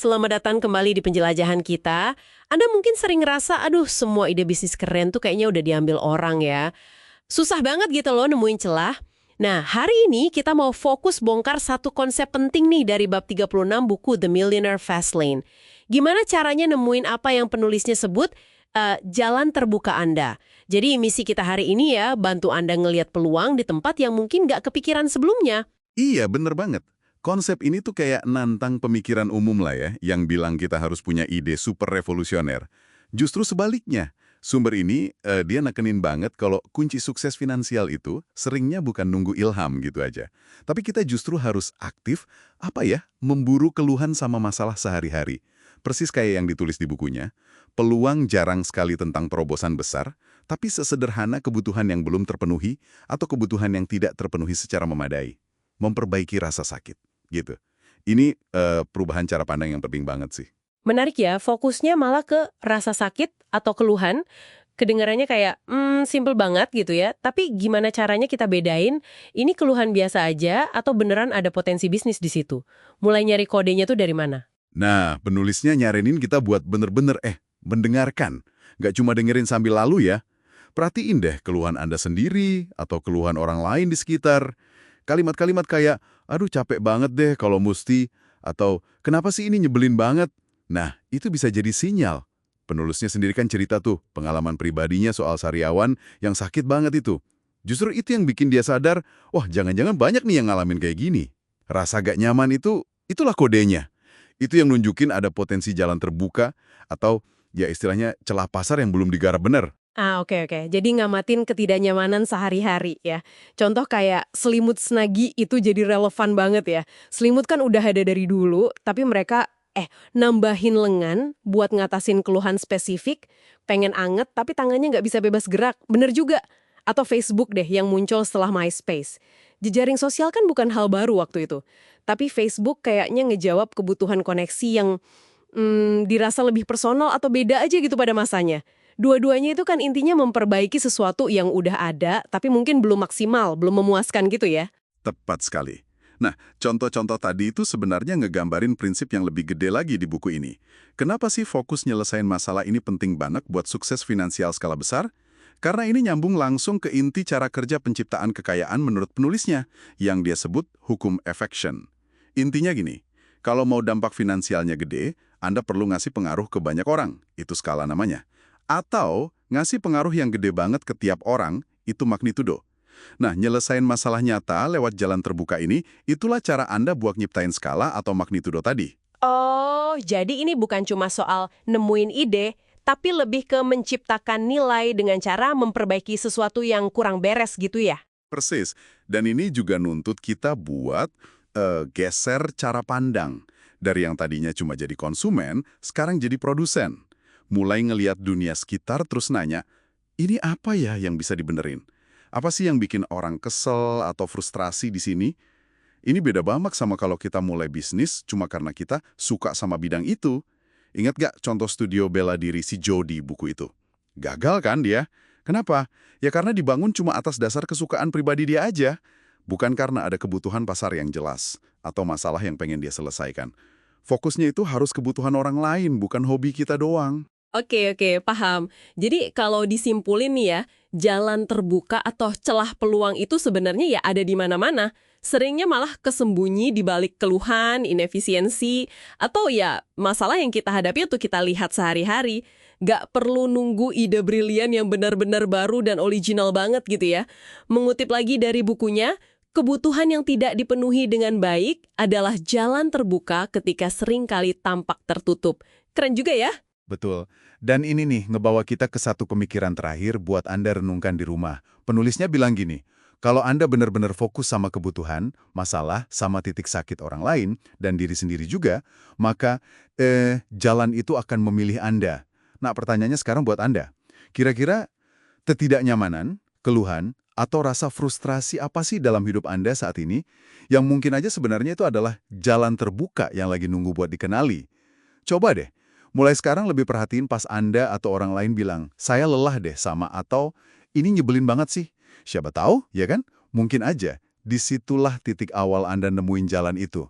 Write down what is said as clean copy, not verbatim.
Selamat datang kembali di penjelajahan kita. Anda mungkin sering ngerasa, aduh semua ide bisnis keren tuh kayaknya udah diambil orang ya. Susah banget gitu loh nemuin celah. Nah, hari ini kita mau fokus bongkar satu konsep penting nih dari bab 36 buku The Millionaire Fast Lane. Gimana caranya nemuin apa yang penulisnya sebut jalan terbuka Anda. Jadi misi kita hari ini ya, bantu Anda ngelihat peluang di tempat yang mungkin nggak kepikiran sebelumnya. Iya, bener banget. Konsep ini tuh kayak nantang pemikiran umum lah ya, yang bilang kita harus punya ide super revolusioner. Justru sebaliknya, sumber ini dia nekenin banget kalau kunci sukses finansial itu seringnya bukan nunggu ilham gitu aja. Tapi kita justru harus aktif, memburu keluhan sama masalah sehari-hari. Persis kayak yang ditulis di bukunya, peluang jarang sekali tentang terobosan besar, tapi sesederhana kebutuhan yang belum terpenuhi atau kebutuhan yang tidak terpenuhi secara memadai. Memperbaiki rasa sakit, gitu. Ini perubahan cara pandang yang penting banget sih. Menarik ya, fokusnya malah ke rasa sakit atau keluhan. Kedengarannya kayak, simple banget gitu ya. Tapi gimana caranya kita bedain, ini keluhan biasa aja atau beneran ada potensi bisnis di situ? Mulai nyari kodenya tuh dari mana? Nah, penulisnya nyaranin kita buat bener-bener mendengarkan. Nggak cuma dengerin sambil lalu ya. Perhatiin deh keluhan Anda sendiri atau keluhan orang lain di sekitar. Kalimat-kalimat kayak, aduh capek banget deh kalau mesti, atau kenapa sih ini nyebelin banget? Nah, itu bisa jadi sinyal. Penulisnya sendiri kan cerita tuh, pengalaman pribadinya soal sariawan yang sakit banget itu. Justru itu yang bikin dia sadar, wah jangan-jangan banyak nih yang ngalamin kayak gini. Rasa gak nyaman itulah kodenya. Itu yang nunjukin ada potensi jalan terbuka, atau ya istilahnya celah pasar yang belum digarap benar. Oke. Jadi ngamatin ketidaknyamanan sehari-hari ya. Contoh kayak selimut snagi itu jadi relevan banget ya. Selimut kan udah ada dari dulu, tapi mereka nambahin lengan buat ngatasin keluhan spesifik, pengen anget tapi tangannya nggak bisa bebas gerak. Bener juga. Atau Facebook deh yang muncul setelah MySpace. Jejaring sosial kan bukan hal baru waktu itu. Tapi Facebook kayaknya ngejawab kebutuhan koneksi yang dirasa lebih personal atau beda aja gitu pada masanya. Dua-duanya itu kan intinya memperbaiki sesuatu yang udah ada, tapi mungkin belum maksimal, belum memuaskan gitu ya. Tepat sekali. Nah, contoh-contoh tadi itu sebenarnya ngegambarin prinsip yang lebih gede lagi di buku ini. Kenapa sih fokus nyelesain masalah ini penting banget buat sukses finansial skala besar? Karena ini nyambung langsung ke inti cara kerja penciptaan kekayaan menurut penulisnya, yang dia sebut hukum affection. Intinya gini, kalau mau dampak finansialnya gede, Anda perlu ngasih pengaruh ke banyak orang, itu skala namanya. Atau ngasih pengaruh yang gede banget ke tiap orang, itu magnitudo. Nah, nyelesain masalah nyata lewat jalan terbuka ini, itulah cara Anda buat nyiptain skala atau magnitudo tadi. Oh, jadi ini bukan cuma soal nemuin ide, tapi lebih ke menciptakan nilai dengan cara memperbaiki sesuatu yang kurang beres gitu ya? Persis. Dan ini juga nuntut kita buat geser cara pandang. Dari yang tadinya cuma jadi konsumen, sekarang jadi produsen. Mulai ngeliat dunia sekitar terus nanya, ini apa ya yang bisa dibenerin? Apa sih yang bikin orang kesel atau frustrasi di sini? Ini beda banget sama kalau kita mulai bisnis cuma karena kita suka sama bidang itu. Ingat gak contoh studio bela diri si Joe di buku itu? Gagal kan dia? Kenapa? Ya karena dibangun cuma atas dasar kesukaan pribadi dia aja. Bukan karena ada kebutuhan pasar yang jelas atau masalah yang pengen dia selesaikan. Fokusnya itu harus kebutuhan orang lain, bukan hobi kita doang. Oke, paham. Jadi kalau disimpulin nih ya, jalan terbuka atau celah peluang itu sebenarnya ya ada di mana-mana. Seringnya malah kesembunyi di balik keluhan, inefisiensi, atau ya masalah yang kita hadapi atau kita lihat sehari-hari. Nggak perlu nunggu ide brilian yang benar-benar baru dan original banget gitu ya. Mengutip lagi dari bukunya, kebutuhan yang tidak dipenuhi dengan baik adalah jalan terbuka ketika seringkali tampak tertutup. Keren juga ya? Betul. Dan ini nih, ngebawa kita ke satu pemikiran terakhir buat Anda renungkan di rumah. Penulisnya bilang gini, kalau Anda benar-benar fokus sama kebutuhan, masalah, sama titik sakit orang lain, dan diri sendiri juga, maka jalan itu akan memilih Anda. Nah, pertanyaannya sekarang buat Anda. Kira-kira ketidaknyamanan, keluhan, atau rasa frustrasi apa sih dalam hidup Anda saat ini, yang mungkin aja sebenarnya itu adalah jalan terbuka yang lagi nunggu buat dikenali? Coba deh, mulai sekarang lebih perhatiin pas Anda atau orang lain bilang, saya lelah deh sama atau ini nyebelin banget sih. Siapa tahu, ya kan? Mungkin aja, disitulah titik awal Anda nemuin jalan itu.